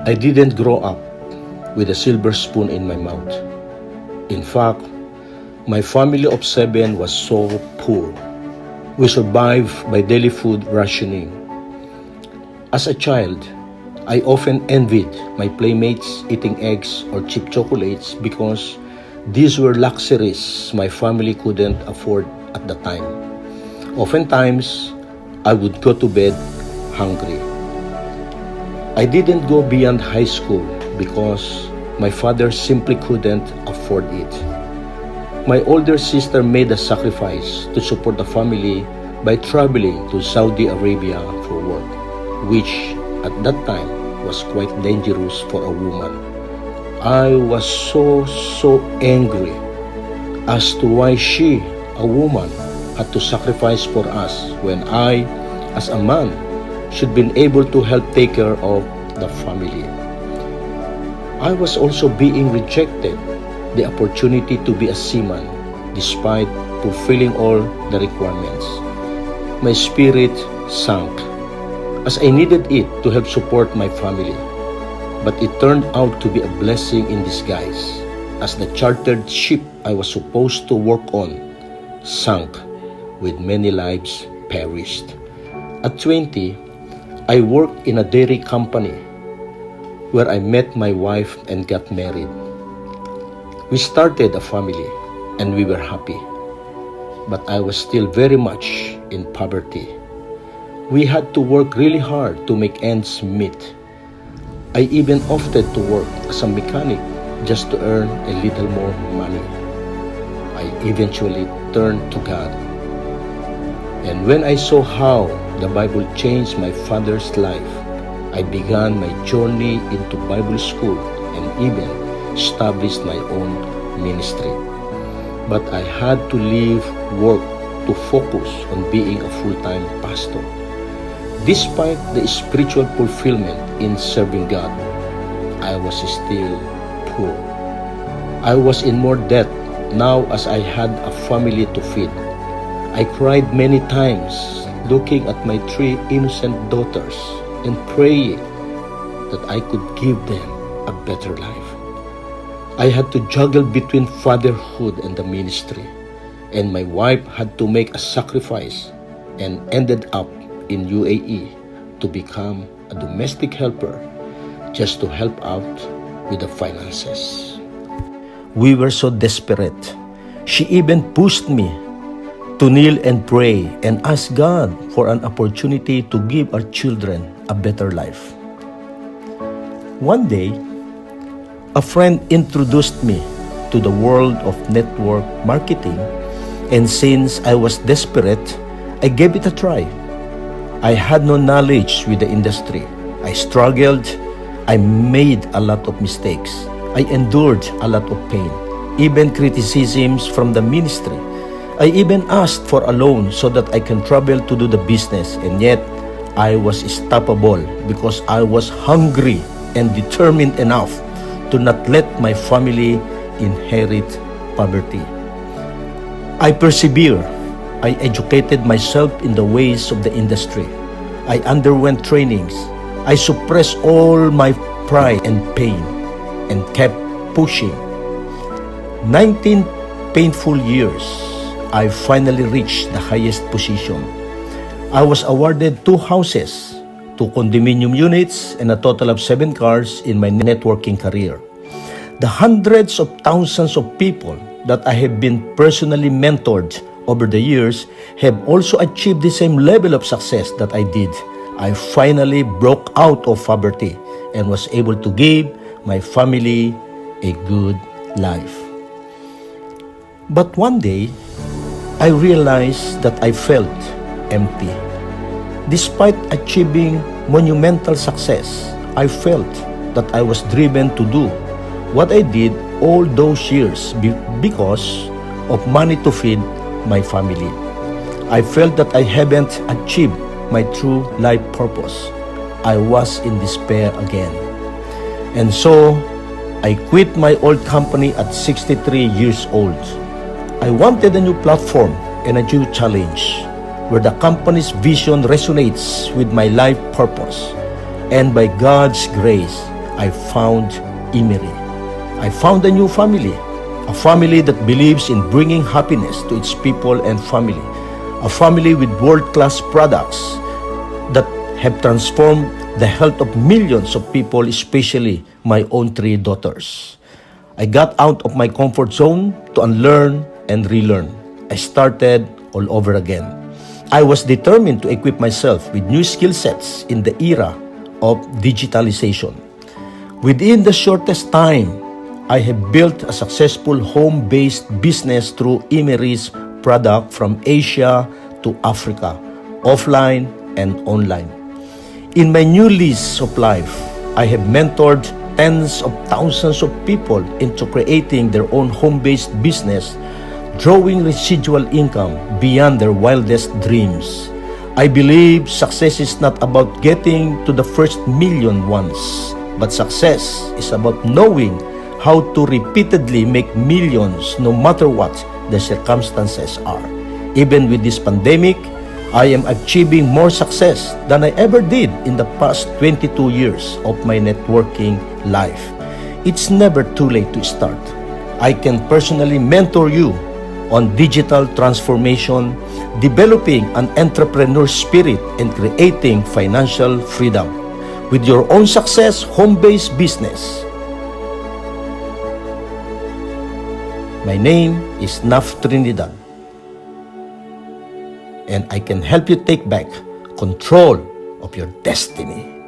I didn't grow up with a silver spoon in my mouth. In fact, my family of 7 was so poor. We survived by daily food rationing. As a child, I often envied my playmates eating eggs or cheap chocolates because these were luxuries my family couldn't afford at the time. Oftentimes, I would go to bed hungry. I didn't go beyond high school because my father simply couldn't afford it. My older sister made a sacrifice to support the family by traveling to Saudi Arabia for work, which at that time was quite dangerous for a woman. I was so angry as to why she, a woman, had to sacrifice for us when I, as a man, should been able to help take care of the family. I was also being rejected the opportunity to be a seaman despite fulfilling all the requirements. My spirit sank as I needed it to help support my family. But it turned out to be a blessing in disguise as the chartered ship I was supposed to work on sank with many lives perished. At 20, I worked in a dairy company where I met my wife and got married. We started a family and we were happy, but I was still very much in poverty. We had to work really hard to make ends meet. I even opted to work as a mechanic just to earn a little more money. I eventually turned to God. And when I saw how the Bible changed my father's life, I began my journey into Bible school and even established my own ministry. But I had to leave work to focus on being a full-time pastor. Despite the spiritual fulfillment in serving God, I was still poor. I was in more debt now as I had a family to feed. I cried many times looking at my 3 innocent daughters and praying that I could give them a better life. I had to juggle between fatherhood and the ministry, and my wife had to make a sacrifice and ended up in UAE to become a domestic helper just to help out with the finances. We were so desperate. She even pushed me to kneel and pray and ask God for an opportunity to give our children a better life. One day, a friend introduced me to the world of network marketing, and since I was desperate, I gave it a try. I had no knowledge with the industry. I struggled. I made a lot of mistakes. I endured a lot of pain, even criticisms from the ministry. I even asked for a loan so that I can travel to do the business, and yet I was unstoppable because I was hungry and determined enough to not let my family inherit poverty. I persevere. I educated myself in the ways of the industry. I underwent trainings. I suppressed all my pride and pain and kept pushing. 19 painful years, I finally reached the highest position. I was awarded 2 houses, 2 condominium units, and a total of 7 cars in my networking career. The hundreds of thousands of people that I have been personally mentored over the years have also achieved the same level of success that I did. I finally broke out of poverty and was able to give my family a good life. But one day, I realized that I felt empty. Despite achieving monumental success, I felt that I was driven to do what I did all those years because of money to feed my family. I felt that I haven't achieved my true life purpose. I was in despair again. And so, I quit my old company at 63 years old. I wanted a new platform and a new challenge where the company's vision resonates with my life purpose. And by God's grace, I found IMMERI. I found a new family, a family that believes in bringing happiness to its people and family, a family with world-class products that have transformed the health of millions of people, especially my own 3 daughters. I got out of my comfort zone to unlearn and relearn. I started all over again. I was determined to equip myself with new skill sets in the era of digitalization. Within the shortest time, I have built a successful home-based business through IMMERI's product from Asia to Africa, offline and online. In my new lease of life, I have mentored tens of thousands of people into creating their own home-based business, drawing residual income beyond their wildest dreams. I believe success is not about getting to the first million once, but success is about knowing how to repeatedly make millions no matter what the circumstances are. Even with this pandemic, I am achieving more success than I ever did in the past 22 years of my networking life. It's never too late to start. I can personally mentor you on digital transformation, developing an entrepreneur spirit, and creating financial freedom with your own success home-based business. My name is Knaf Trinidad, and I can help you take back control of your destiny.